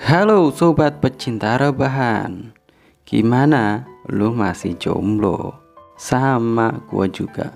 Halo sobat pecinta rebahan. Gimana? Lu masih jomblo? Sama gua juga.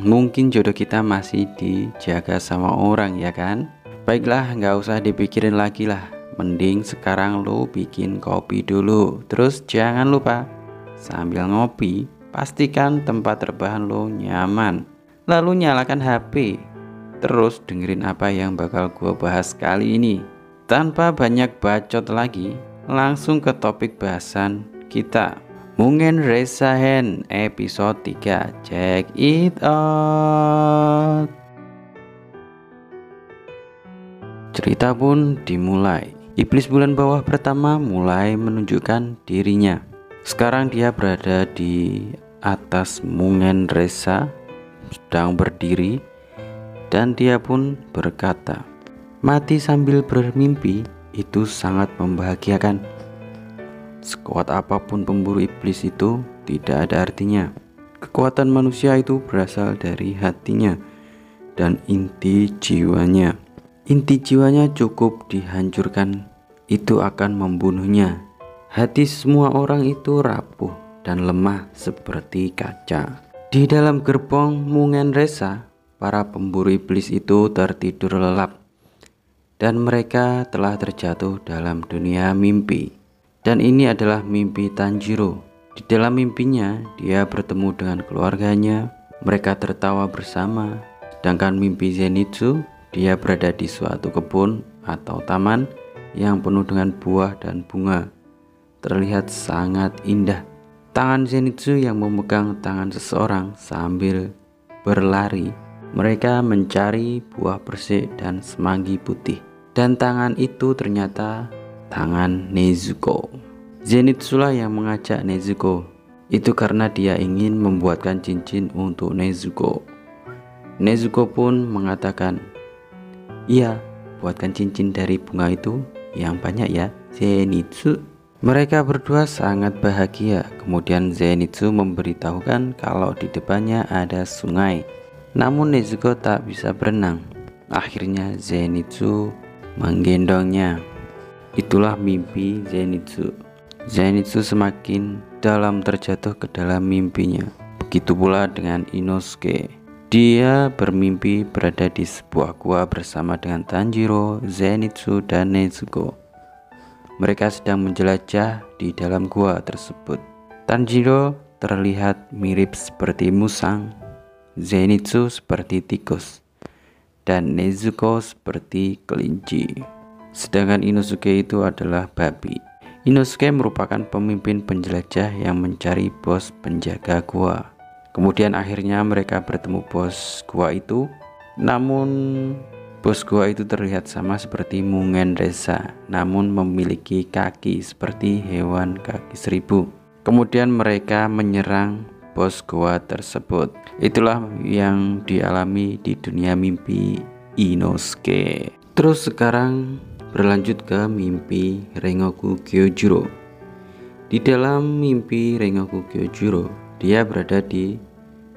Mungkin jodoh kita masih dijaga sama orang ya kan? Baiklah, nggak usah dipikirin lagi lah. Mending sekarang lu bikin kopi dulu. Terus jangan lupa sambil ngopi, pastikan tempat rebahan lu nyaman. Lalu nyalakan HP. Terus dengerin apa yang bakal gua bahas kali ini. Tanpa banyak bacot lagi, langsung ke topik bahasan kita. Mungen Resahen episode 3. Check it out. Cerita pun dimulai. Iblis bulan bawah pertama mulai menunjukkan dirinya. Sekarang dia berada di atas Mungen Resa, sedang berdiri, dan dia pun berkata, "Mati sambil bermimpi itu sangat membahagiakan. Sekuat apapun pemburu iblis itu tidak ada artinya. Kekuatan manusia itu berasal dari hatinya dan inti jiwanya. Inti jiwanya cukup dihancurkan, itu akan membunuhnya. Hati semua orang itu rapuh dan lemah seperti kaca." Di dalam gerbong Mungen Resa, para pemburu iblis itu tertidur lelap. Dan mereka telah terjatuh dalam dunia mimpi. Dan ini adalah mimpi Tanjiro. Di dalam mimpinya, dia bertemu dengan keluarganya. Mereka tertawa bersama. Sedangkan mimpi Zenitsu, dia berada di suatu kebun atau taman yang penuh dengan buah dan bunga. Terlihat sangat indah. Tangan Zenitsu yang memegang tangan seseorang sambil berlari. Mereka mencari buah persik dan semanggi putih. Dan tangan itu ternyata tangan Nezuko. Zenitsu lah yang mengajak Nezuko. Itu karena dia ingin membuatkan cincin untuk Nezuko. Nezuko pun mengatakan, "Iya, buatkan cincin dari bunga itu yang banyak ya, Zenitsu." Mereka berdua sangat bahagia. Kemudian Zenitsu memberitahukan kalau di depannya ada sungai. Namun Nezuko tak bisa berenang. Akhirnya Zenitsu menggendongnya. Itulah mimpi Zenitsu. Zenitsu semakin dalam terjatuh ke dalam mimpinya. Begitu pula dengan Inosuke. Dia bermimpi berada di sebuah gua bersama dengan Tanjiro, Zenitsu, dan Nezuko. Mereka sedang menjelajah di dalam gua tersebut. Tanjiro terlihat mirip seperti musang, Zenitsu seperti tikus, dan Nezuko seperti kelinci. Sedangkan Inosuke itu adalah babi. Inosuke merupakan pemimpin penjelajah yang mencari bos penjaga gua. Kemudian akhirnya mereka bertemu bos gua itu. Namun bos gua itu terlihat sama seperti Mungen Resa, namun memiliki kaki seperti hewan kaki seribu. Kemudian mereka menyerang bos gua tersebut. Itulah yang dialami di dunia mimpi Inosuke. Terus sekarang berlanjut ke mimpi Rengoku Kyojuro. Di dalam mimpi Rengoku Kyojuro, dia berada di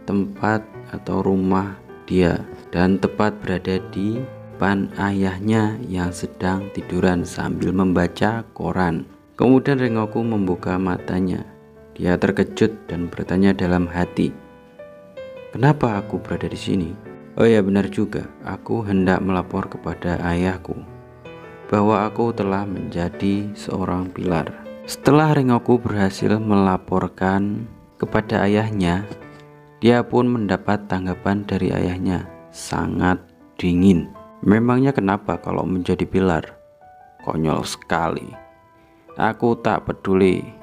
tempat atau rumah dia dan tepat berada di depan ayahnya yang sedang tiduran sambil membaca koran. Kemudian Rengoku membuka matanya. Dia terkejut dan bertanya dalam hati, "Kenapa aku berada di sini? Oh ya, benar juga, aku hendak melapor kepada ayahku bahwa aku telah menjadi seorang pilar." Setelah Rengoku berhasil melaporkan kepada ayahnya, dia pun mendapat tanggapan dari ayahnya, sangat dingin. "Memangnya kenapa kalau menjadi pilar? Konyol sekali. Aku tak peduli.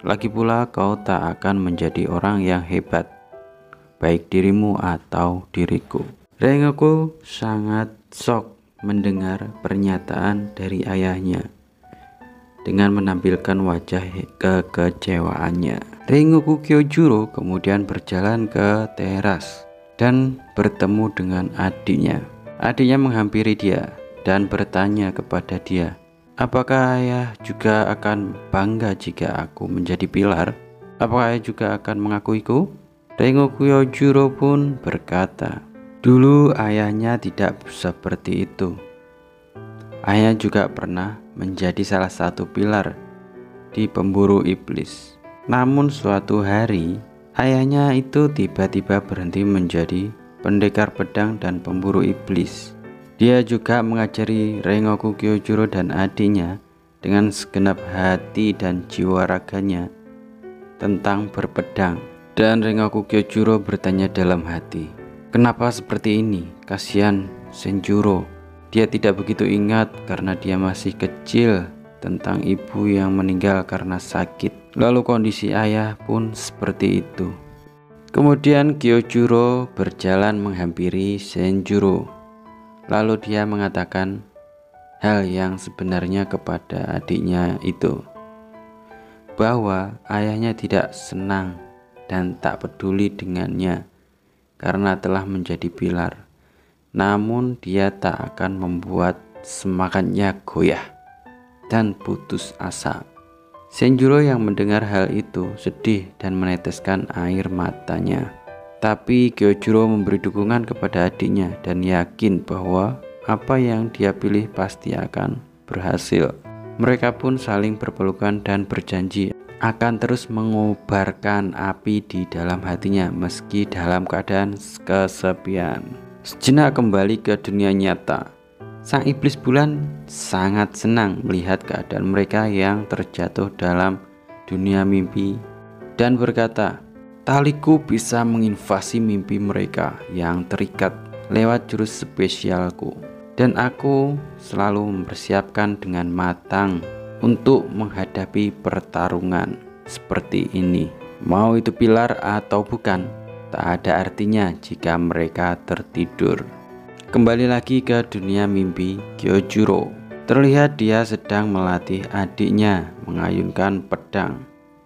Lagi pula kau tak akan menjadi orang yang hebat, baik dirimu atau diriku." Rengoku sangat shock mendengar pernyataan dari ayahnya. Dengan menampilkan wajah kekecewaannya, Rengoku Kyojuro kemudian berjalan ke teras dan bertemu dengan adiknya. Adiknya menghampiri dia dan bertanya kepada dia, "Apakah ayah juga akan bangga jika aku menjadi pilar? Apakah ayah juga akan mengakuiku?" Rengoku Kyojuro pun berkata, "Dulu ayahnya tidak seperti itu. Ayahnya juga pernah menjadi salah satu pilar di pemburu iblis. Namun suatu hari, ayahnya itu tiba-tiba berhenti menjadi pendekar pedang dan pemburu iblis. Dia juga mengajari Rengoku Kyojuro dan adiknya dengan segenap hati dan jiwa raganya tentang berpedang. Dan Rengoku Kyojuro bertanya dalam hati, kenapa seperti ini? Kasihan Senjuro. Dia tidak begitu ingat karena dia masih kecil tentang ibu yang meninggal karena sakit. Lalu kondisi ayah pun seperti itu. Kemudian Kyojuro berjalan menghampiri Senjuro. Lalu dia mengatakan hal yang sebenarnya kepada adiknya itu, bahwa ayahnya tidak senang dan tak peduli dengannya karena telah menjadi pilar. Namun dia tak akan membuat semangatnya goyah dan putus asa. Senjuro yang mendengar hal itu sedih dan meneteskan air matanya. Tapi Kyojuro memberi dukungan kepada adiknya dan yakin bahwa apa yang dia pilih pasti akan berhasil. Mereka pun saling berpelukan dan berjanji akan terus mengobarkan api di dalam hatinya meski dalam keadaan kesepian. Sejenak kembali ke dunia nyata. Sang iblis bulan sangat senang melihat keadaan mereka yang terjatuh dalam dunia mimpi dan berkata, taliku bisa menginvasi mimpi mereka yang terikat lewat jurus spesialku. Dan aku selalu mempersiapkan dengan matang untuk menghadapi pertarungan seperti ini. Mau itu pilar atau bukan, tak ada artinya jika mereka tertidur. Kembali lagi ke dunia mimpi Kyojuro. Terlihat dia sedang melatih adiknya mengayunkan pedang.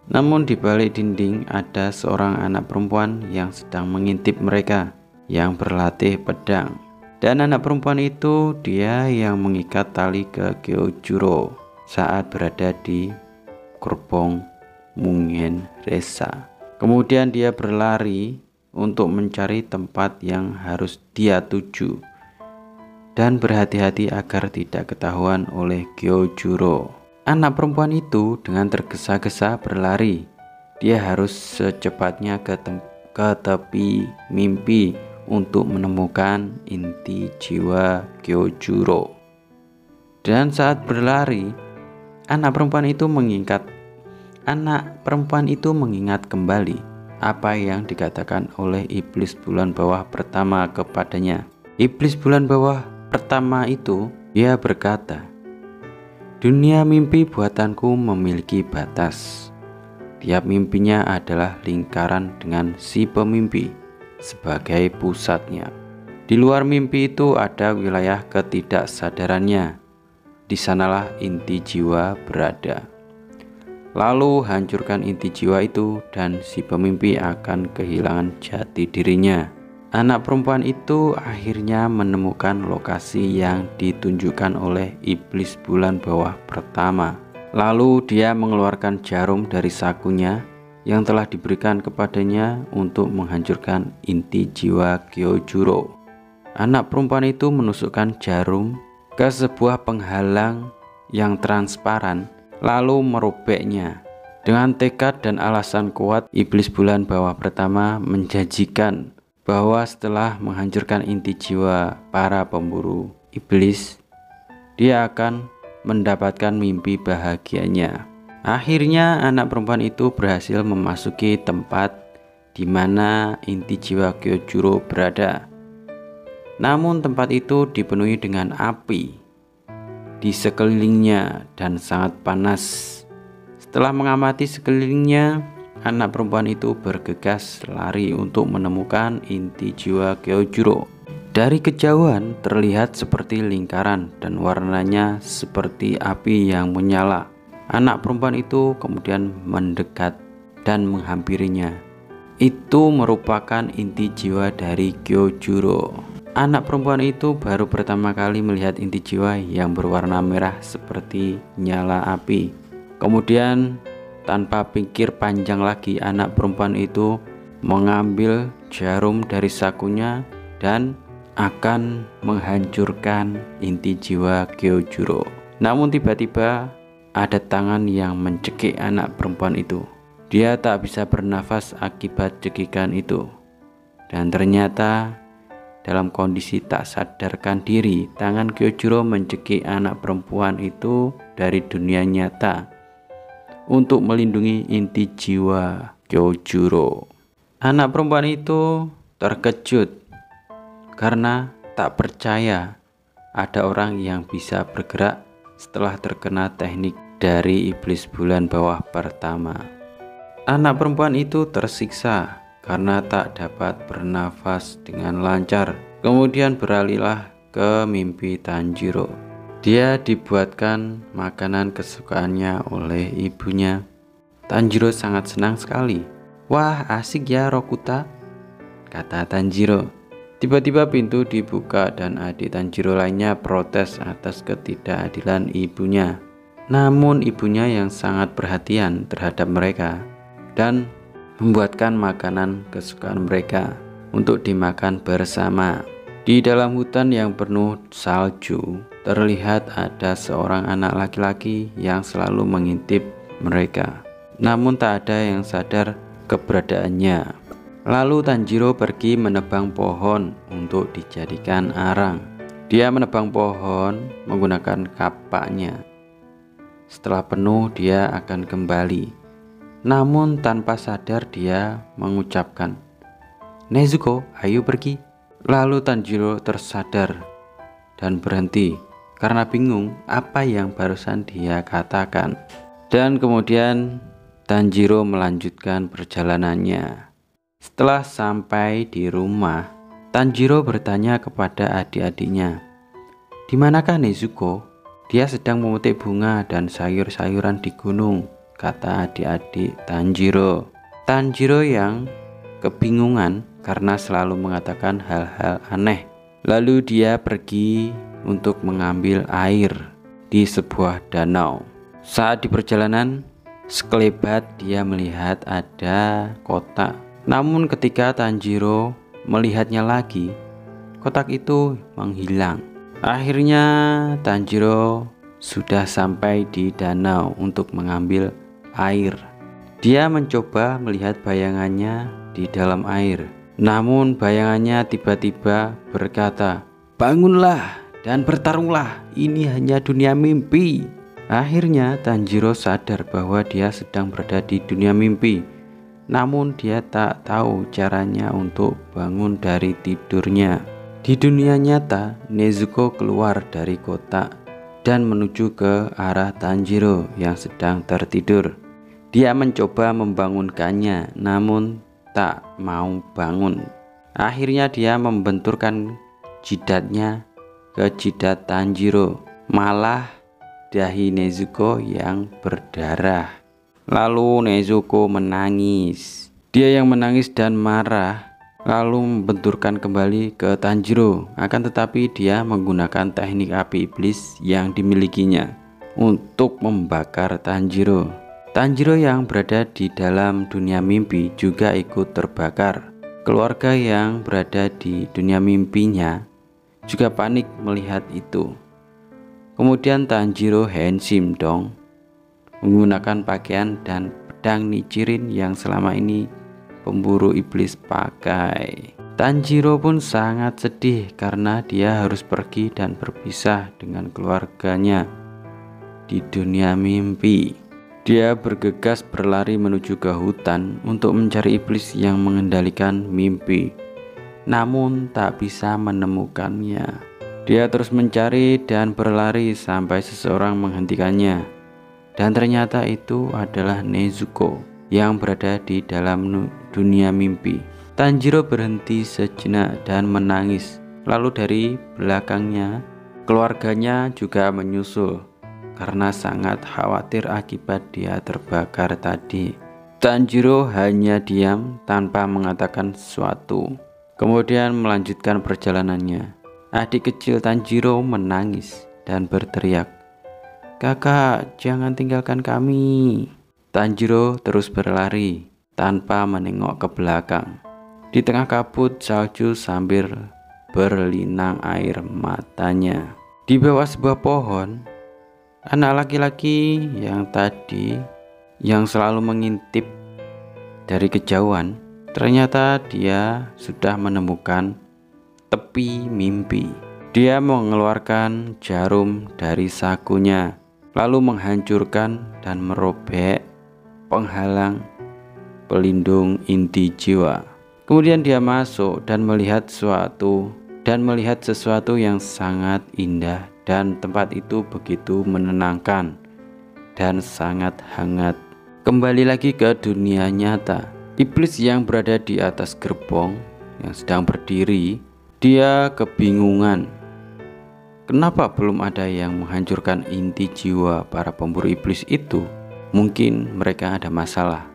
Namun di balik dinding ada seorang anak perempuan yang sedang mengintip mereka yang berlatih pedang. Dan anak perempuan itu dia yang mengikat tali ke Kyojuro saat berada di gerbong Mungen Resa. Kemudian dia berlari untuk mencari tempat yang harus dia tuju dan berhati-hati agar tidak ketahuan oleh Kyojuro. Anak perempuan itu dengan tergesa-gesa berlari. Dia harus secepatnya ke tepi mimpi untuk menemukan inti jiwa Kyojuro. Dan saat berlari, anak perempuan itu mengingat kembali apa yang dikatakan oleh iblis bulan bawah pertama kepadanya. Iblis bulan bawah pertama itu, dia berkata, dunia mimpi buatanku memiliki batas. Tiap mimpinya adalah lingkaran dengan si pemimpi sebagai pusatnya. Di luar mimpi itu ada wilayah ketidaksadarannya. Di sanalah inti jiwa berada. Lalu hancurkan inti jiwa itu dan si pemimpi akan kehilangan jati dirinya. Anak perempuan itu akhirnya menemukan lokasi yang ditunjukkan oleh iblis bulan bawah pertama. Lalu dia mengeluarkan jarum dari sakunya yang telah diberikan kepadanya untuk menghancurkan inti jiwa Kyojuro. Anak perempuan itu menusukkan jarum ke sebuah penghalang yang transparan, lalu merobeknya. Dengan tekad dan alasan kuat, iblis bulan bawah pertama menjanjikan bahwa setelah menghancurkan inti jiwa para pemburu iblis, dia akan mendapatkan mimpi bahagianya. Akhirnya anak perempuan itu berhasil memasuki tempat di mana inti jiwa Kyojuro berada. Namun tempat itu dipenuhi dengan api di sekelilingnya dan sangat panas. Setelah mengamati sekelilingnya, anak perempuan itu bergegas lari untuk menemukan inti jiwa Kyojuro. Dari kejauhan terlihat seperti lingkaran dan warnanya seperti api yang menyala. Anak perempuan itu kemudian mendekat dan menghampirinya. Itu merupakan inti jiwa dari Kyojuro. Anak perempuan itu baru pertama kali melihat inti jiwa yang berwarna merah seperti nyala api. Kemudian tanpa pikir panjang lagi, anak perempuan itu mengambil jarum dari sakunya dan akan menghancurkan inti jiwa Kyojuro. Namun tiba-tiba ada tangan yang mencekik anak perempuan itu. Dia tak bisa bernafas akibat cekikan itu. Dan ternyata dalam kondisi tak sadarkan diri, tangan Kyojuro mencekik anak perempuan itu dari dunia nyata untuk melindungi inti jiwa Kyojuro. Anak perempuan itu terkejut karena tak percaya ada orang yang bisa bergerak setelah terkena teknik dari iblis bulan bawah pertama. Anak perempuan itu tersiksa karena tak dapat bernafas dengan lancar. Kemudian beralihlah ke mimpi Tanjiro. Dia dibuatkan makanan kesukaannya oleh ibunya. Tanjiro sangat senang sekali. "Wah, asik ya Rokuta," kata Tanjiro. Tiba-tiba pintu dibuka dan adik Tanjiro lainnya protes atas ketidakadilan ibunya. Namun ibunya yang sangat perhatian terhadap mereka dan membuatkan makanan kesukaan mereka untuk dimakan bersama. Di dalam hutan yang penuh salju, terlihat ada seorang anak laki-laki yang selalu mengintip mereka. Namun tak ada yang sadar keberadaannya. Lalu Tanjiro pergi menebang pohon untuk dijadikan arang. Dia menebang pohon menggunakan kapaknya. Setelah penuh dia akan kembali. Namun tanpa sadar dia mengucapkan, "Nezuko, ayo pergi." Lalu Tanjiro tersadar dan berhenti karena bingung apa yang barusan dia katakan. Dan kemudian Tanjiro melanjutkan perjalanannya. Setelah sampai di rumah, Tanjiro bertanya kepada adik-adiknya, "Di manakah Nezuko?" "Dia sedang memetik bunga dan sayur-sayuran di gunung," kata adik-adik Tanjiro. Tanjiro yang kebingungan karena selalu mengatakan hal-hal aneh. Lalu dia pergi untuk mengambil air di sebuah danau. Saat di perjalanan, sekelebat dia melihat ada kotak. Namun ketika Tanjiro melihatnya lagi, kotak itu menghilang. Akhirnya Tanjiro sudah sampai di danau untuk mengambil air. Dia mencoba melihat bayangannya di dalam air. Namun bayangannya tiba-tiba berkata, "Bangunlah dan bertarunglah, ini hanya dunia mimpi." Akhirnya Tanjiro sadar bahwa dia sedang berada di dunia mimpi. Namun dia tak tahu caranya untuk bangun dari tidurnya. Di dunia nyata, Nezuko keluar dari kotak dan menuju ke arah Tanjiro yang sedang tertidur. Dia mencoba membangunkannya, namun tak mau bangun. Akhirnya dia membenturkan jidatnya ke jidat Tanjiro. Malah dahi Nezuko yang berdarah. Lalu Nezuko menangis. Dia yang menangis dan marah, lalu membenturkan kembali ke Tanjiro. Akan tetapi dia menggunakan teknik api iblis yang dimilikinya untuk membakar Tanjiro. Tanjiro yang berada di dalam dunia mimpi juga ikut terbakar. Keluarga yang berada di dunia mimpinya juga panik melihat itu. Kemudian Tanjiro Henshin dong, menggunakan pakaian dan pedang Nichirin yang selama ini pemburu iblis pakai. Tanjiro pun sangat sedih karena dia harus pergi dan berpisah dengan keluarganya di dunia mimpi. Dia bergegas berlari menuju ke hutan untuk mencari iblis yang mengendalikan mimpi, namun tak bisa menemukannya. Dia terus mencari dan berlari sampai seseorang menghentikannya. Dan ternyata itu adalah Nezuko yang berada di dalam dunia mimpi. Tanjiro berhenti sejenak dan menangis. Lalu dari belakangnya, keluarganya juga menyusul karena sangat khawatir akibat dia terbakar tadi. Tanjiro hanya diam tanpa mengatakan sesuatu. Kemudian melanjutkan perjalanannya. Adik kecil Tanjiro menangis dan berteriak, "Kakak, jangan tinggalkan kami." Tanjiro terus berlari tanpa menengok ke belakang. Di tengah kabut salju sambil berlinang air matanya. Di bawah sebuah pohon, anak laki-laki yang selalu mengintip dari kejauhan, ternyata dia sudah menemukan tepi mimpi. Dia mengeluarkan jarum dari sakunya, lalu menghancurkan dan merobek penghalang pelindung inti jiwa. Kemudian dia masuk dan melihat sesuatu yang sangat indah, dan tempat itu begitu menenangkan dan sangat hangat. Kembali lagi ke dunia nyata. Iblis yang berada di atas gerbong yang sedang berdiri, dia kebingungan. Kenapa belum ada yang menghancurkan inti jiwa para pemburu iblis itu? Mungkin mereka ada masalah.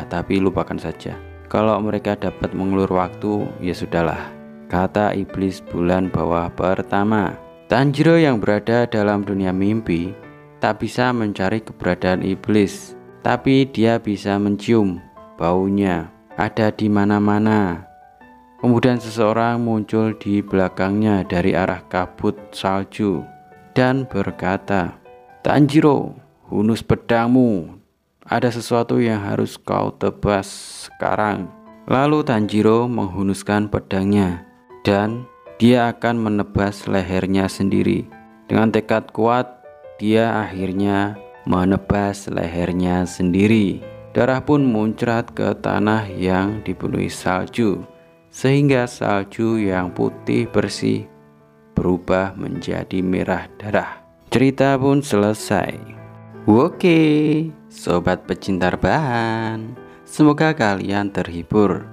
Tapi lupakan saja. Kalau mereka dapat mengulur waktu, ya sudahlah, kata iblis bulan bawah pertama. Tanjiro yang berada dalam dunia mimpi tak bisa mencari keberadaan iblis, tapi dia bisa mencium baunya ada di mana-mana. Kemudian seseorang muncul di belakangnya dari arah kabut salju dan berkata, "Tanjiro, hunus pedangmu. Ada sesuatu yang harus kau tebas sekarang." Lalu Tanjiro menghunuskan pedangnya dan dia akan menebas lehernya sendiri. Dengan tekad kuat, dia akhirnya menebas lehernya sendiri. Darah pun muncrat ke tanah yang dipenuhi salju, sehingga salju yang putih bersih berubah menjadi merah darah. Cerita pun selesai. Oke, sobat pecinta rebahan, semoga kalian terhibur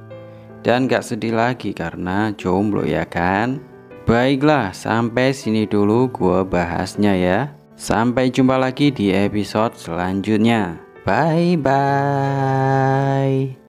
dan gak sedih lagi karena jomblo, ya kan? Baiklah, sampai sini dulu gua bahasnya ya. Sampai jumpa lagi di episode selanjutnya. Bye bye.